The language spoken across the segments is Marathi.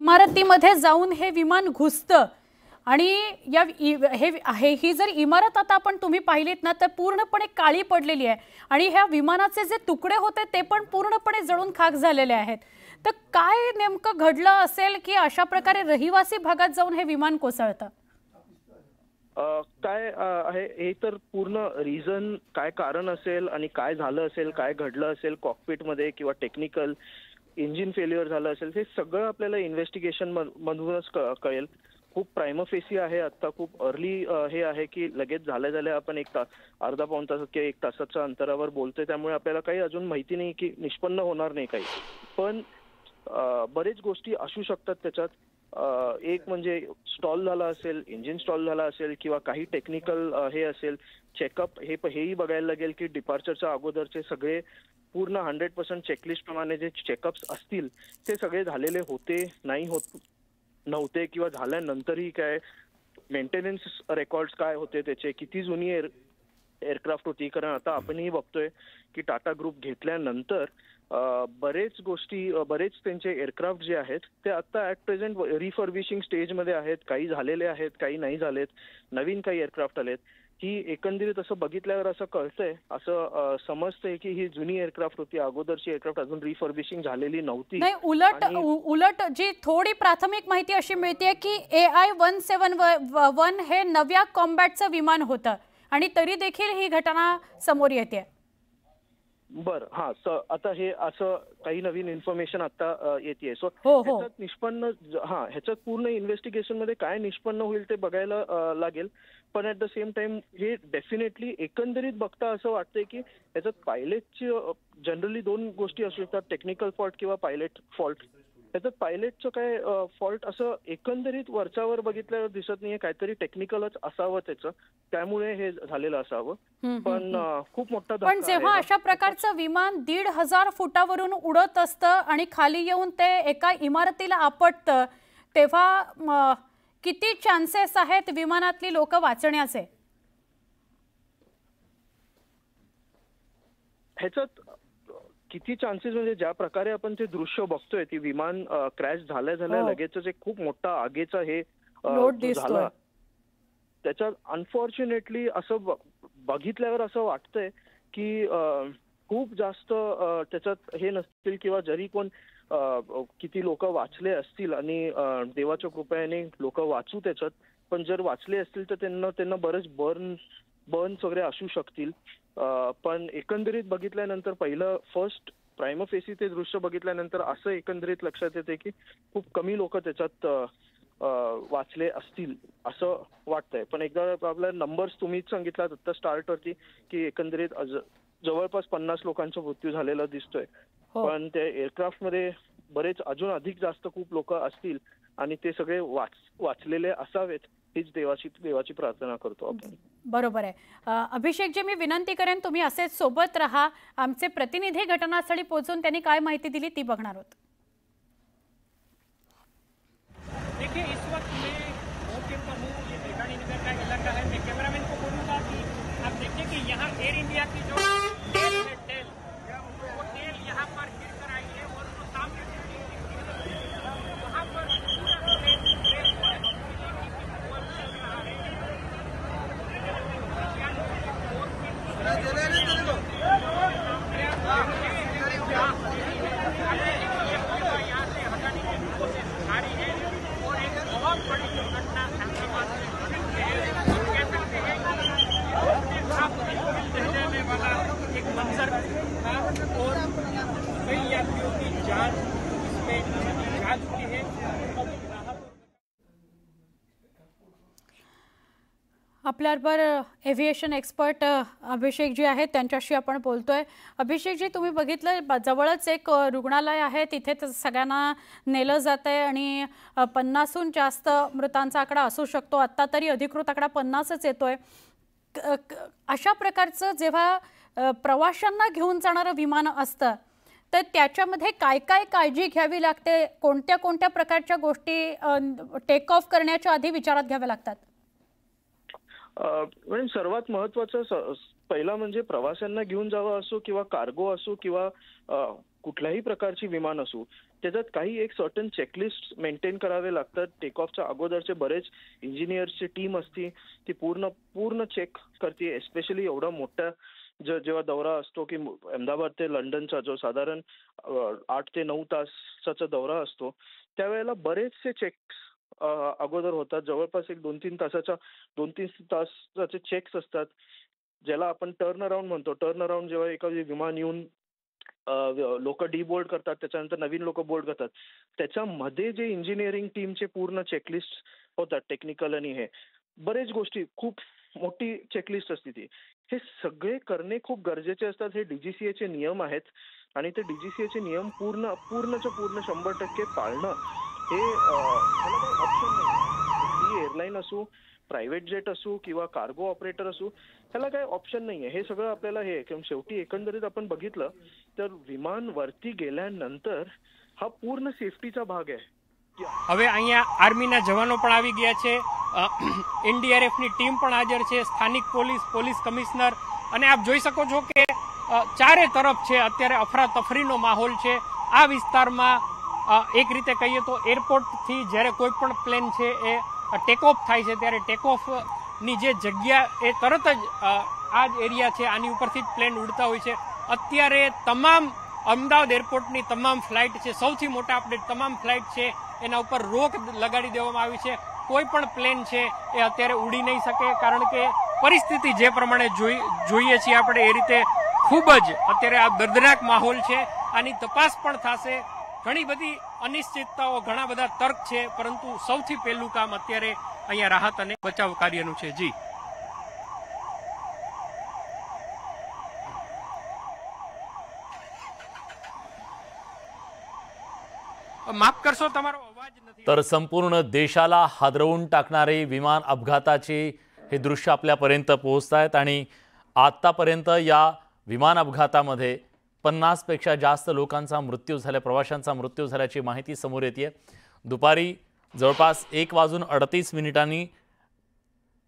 इमारतीमध्ये जाऊन हे विमान घुसतं आणि या ही जर इमारत आता आपण तुम्ही पाहिलीत ना तर पूर्णपणे काळी पडलेली आहे आणि ह्या विमानाचे जे तुकडे होते ते पण पूर्णपणे जळून खाक झालेले आहेत। तर काय नेमकं घडलं असेल की अशा प्रकारे रहिवासी भागात जाऊन हे विमान कोसळतं? काय आहे हे तर पूर्ण रिझन काय कारण असेल आणि काय झालं असेल, काय घडलं असेल कॉकपिट मध्ये किंवा टेक्निकल इंजिन फेल्युअर झालं असेल, हे सगळं आपल्याला इन्व्हेस्टिगेशन मधूनच कळेल। खूप प्रायमोफेसी आहे, आता खूप अर्ली हे आहे की लगेच झाल्या आपण एक तास अर्धा पाऊण तास किंवा एक तासाच्या अंतरावर बोलतोय, त्यामुळे आपल्याला काही अजून माहिती नाही की निष्पन्न होणार नाही काही, पण बरेच गोष्टी असू शकतात त्याच्यात। एक म्हणजे स्टॉल झाला असेल, इंजिन स्टॉल झाला असेल किंवा काही टेक्निकल हे असेल, चेकअप हेही बघायला लागेल की डिपार्चरच्या अगोदरचे सगळे पूर्ण 100% चेकलिस्ट प्रमाणे जे चेकअप्स असतील ते सगळे झालेले होते नाही होत नव्हते किंवा झाल्यानंतरही काय मेंटेनन्स रेकॉर्ड्स काय होते, त्याचे किती जुनी एअरक्राफ्ट होती। कारण आता आपणही बघतोय की टाटा ग्रुप घेतल्यानंतर बरेच त्यांचे एअरक्राफ्ट जे आहेत ते आता ऍट प्रेझेंट रिफर्बिशिंग स्टेजमध्ये आहेत, काही झालेले आहेत, काही नाही झालेत, नवीन काही एअरक्राफ्ट आलेत। ही एकंदरीत असं बघितल्यावर असं कळतंय, असं समजतंय की ही जुनी एअरक्राफ्ट होती, अगोदरची एअरक्राफ्ट अजून रिफर्बिशिंग झालेली नव्हती। नाही, उलट जी थोडी प्राथमिक माहिती अशी मिळते की AI-171 हे नव्या कॉम्बॅटचं विमान होतं आणि तरी देखील ही घटना समोर येते। बर, हा, आता हे असं काही नवीन इन्फॉर्मेशन आता येते। सो ह्याच्यात निष्पन्न ह्याच्यात पूर्ण इन्व्हेस्टिगेशन मध्ये काय निष्पन्न होईल ते बघायला लागेल, पण ऍट द सेम टाइम हे डेफिनेटली एकंदरीत बघता असं वाटतंय की ह्याच्यात पायलटची जनरली दोन गोष्टी असू शकतात, टेक्निकल फॉल्ट किंवा पायलट फॉल्ट। त्याच्यात पायलटचं काय फॉल्ट असं एकंदरीत वरच्यावर बघितल्यावर दिसत नाहीये, काहीतरी टेक्निकलच असावं त्याचं, त्यामुळे हे झालेलं असावं। पण खूप मोठा धक्का आहे। पण जेव्हा अशा प्रकारचं विमान 1,500 फुटावरून उडत असतं आणि खाली येऊन ते एका इमारतीला आपटतं, तेव्हा किती चान्सेस आहेत विमानातली लोक वाचण्याचे? ह्याच्यात किती चान्सेस म्हणजे ज्या प्रकारे आपण ते दृश्य बघतोय, ती विमान क्रॅश झाल्या लगेचच एक खूप मोठा आगीचा हे झाला, त्याच्यात अनफॉर्च्युनेटली असं बघितल्यावर असं वाटतंय की खूप जास्त त्याच्यात हे नसतील किंवा जरी कोण किती लोक वाचले असतील आणि देवाच्या कृपेने लोक वाचू त्याच्यात, पण जर वाचले असतील तर त्यांना बरेच बर्न्स वगैरे असू शकतील। पण एकंदरीत बघितल्यानंतर पहिलं फर्स्ट प्रायमोफेसी ते दृश्य बघितल्यानंतर असं एकंदरीत लक्षात येते की खूप कमी लोक त्याच्यात वाचले असतील असं वाटतंय। पण एकदा आपल्या नंबर्स तुम्हीच सांगितलात आता स्टार्टवरती की एकंदरीत जवळपास 50 लोकांचा मृत्यू झालेला दिसतोय, पण त्या एअरक्राफ्ट मध्ये बरेच अजून अधिक जास्त खूप लोक असतील आणि ते सगळे वाचलेले असावेत, हीच देवाची प्रार्थना करतो आपण। बरोबर आहे। अभिषेक जी, मी विनंती करेन तुम्ही असेच सोबत राहा, आमचे प्रतिनिधी घटनास्थळी पोहोचून त्यांनी काय माहिती दिली ती बघणार आहोत। देखिए, इस वक्त मैं मौके पर हूँ, ये मेघानी नगर का इलाका है। मैं कैमरामैन को बोलूँगा कि आप देखिए कि यहाँ एयर इंडिया की जो टेल है, वो टेल यहाँ पर गिर कर आई है और वो सामने वहाँ पर एक मंजर था और कई यात्रियों की जान इसमें जा चुकी है। आपल्याबरोबर एव्हिएशन एक्सपर्ट अभिषेक जी आहेत त्यांच्याशी आपण बोलतोय। अभिषेक जी, तुम्ही बघितलं जवळच एक रुग्णालय आहे, तिथे सगळ्यांना नेलं जातंय आणि 50हून जास्त मृतांचा आकडा असू शकतो। आता तरी अधिकृत आकडा 50च येतोय। अशा प्रकारचं जेव्हा प्रवाशांना घेऊन जाणारं विमान असतं तर त्याच्यामध्ये काय काय काळजी घ्यावी लागते, कोणत्या कोणत्या प्रकारच्या गोष्टी टेक ऑफ करण्याच्या आधी विचारात घ्याव्या लागतात? म्हणजे सर्वात महत्त्वाचं पहिला म्हणजे प्रवाशांना घेऊन जावं असो किंवा कार्गो असो किंवा कुठल्याही प्रकारची विमान असू, त्याच्यात काही एक सर्टन चेकलिस्ट मेंटेन करावे लागतात. टेक ऑफच्या अगोदरचे बरेच इंजिनियर्सची टीम असते, ती पूर्ण चेक करते. एस्पेशली एवढा मोठा जेव्हा दौरा असतो की अहमदाबाद ते लंडनचा जो साधारण 8 ते 9 तासाचा दौरा असतो, त्यावेळेला बरेचसे चेक्स अगोदर होतात. जवळपास एक 2-3 तासाचे चेक्स असतात, ज्याला आपण टर्न अराउंड म्हणतो. टर्न अराउंड जेव्हा एखादी विमान येऊन लोक डीबोर्ड करतात, त्याच्यानंतर नवीन लोक बोर्ड करतात, त्याच्यामध्ये जे इंजिनिअरिंग टीमचे पूर्ण चेकलिस्ट होतात, टेक्निकल आणि हे बरेच गोष्टी, खूप मोठी चेकलिस्ट असते ती. हे सगळे करणे खूप गरजेचे असतात. हे डीजीसीएचे नियम आहेत आणि ते डीजीसीएचे नियम पूर्णच्या पूर्ण 100% पाळणं हे ह्याला काही ऑप्शन नाही. ही एअरलाईन असू, प्रायव्हेट जेट असू किंवा कार्गो ऑपरेटर असू, ह्याला काही ऑप्शन नाहीये. हे सगळं आपल्याला हे किंवा शेवटी एकंदरीत आपण बघितलं तर विमान वरती गेल्यानंतर हा पूर्ण सेफ्टीचा भाग आहे. હવે અહીંયા આર્મીના જવાનો પણ આવી ગયા છે, એનડીઆરએફની ટીમ પણ હાજર છે, સ્થાનિક પોલીસ કમિશનર, અને આપ જોઈ શકો છો કે ચારે તરફ છે અત્યારે અફરાતફરીનો માહોલ છે આ વિસ્તારમાં. એક રીતે કહીએ તો એરપોર્ટથી જ્યારે કોઈ પણ પ્લેન છે એ ટેક ઓફ થાય છે ત્યારે ટેક ઓફની જે જગ્યા એ તરત જ આ જ એરિયા છે આની ઉપરથી જ પ્લેન ઉડતા હોય છે. અત્યારે તમામ અમદાવાદ એરપોર્ટની તમામ ફ્લાઇટ છે, સૌથી મોટા અપડેટ, તમામ ફ્લાઇટ છે એના ઉપર રોક લગાડી દેવામાં આવી છે. કોઈ પણ પ્લેન છે એ અત્યારે ઉડી નહીં શકે, કારણ કે પરિસ્થિતિ જે પ્રમાણે જોઈએ છીએ આપણે એ રીતે ખૂબ જ અત્યારે આ દર્દનાક માહોલ છે. આની તપાસ પણ થશે. ઘણી બધી અનિશ્ચિતતાઓ, ઘણા બધા તર્ક છે, પરંતુ સૌથી પહેલું કામ અત્યારે અહીંયા રાહત અને બચાવ કાર્યનું છે. જી माफ करशो, તમારો અવાજ નથી. तर संपूर्ण देशाला हादरवून टाकणारे विमान अपघाताचे हे दृश्य आपल्यापर्यंत पोहोचत आहेत आणि आतापर्यंत या विमान अपघातामध्ये 50 पेक्षा जास्त लोकांचा मृत्यू झाला, प्रवाशांचा मृत्यू झाल्याची माहिती समोर येते. दुपारी जवळपास 1:38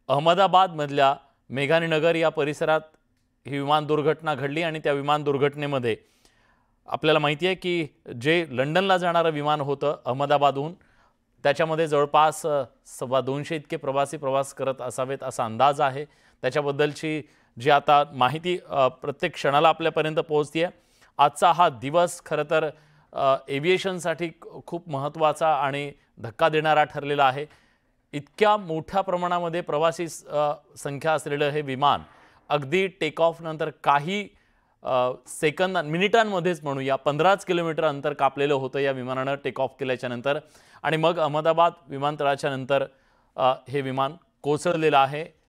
अहमदाबादमधल्या मेघानीनगर या परिसरात ही विमान दुर्घटना घडली आणि त्या विमान दुर्घटनेमध्ये आपल्याला माहिती आहे की जे लंडनला जाणारं विमान होतं अहमदाबादहून, त्याच्यामध्ये जवळपास 250 इतके प्रवासी प्रवास करत असावेत असा अंदाज आहे. त्याच्याबद्दलची जी आता माहिती प्रत्येक क्षणाला आपल्यापर्यंत पोहोचते आहे. आजचा हा दिवस खरं तर एव्हिएशनसाठी खूप महत्त्वाचा आणि धक्का देणारा ठरलेला आहे. इतक्या मोठ्या प्रमाणामध्ये प्रवासी संख्या असलेलं हे विमान अगदी टेक ऑफ नंतर काही मिनिटांमध्येच म्हणूया 15 किलोमीटर अंतर कापलेलं होतं या विमानानं टेक ऑफ केल्याच्या नंतर आणि मग अहमदाबाद विमानतळाच्या नंतर हे विमान कोसळलेलं आहे.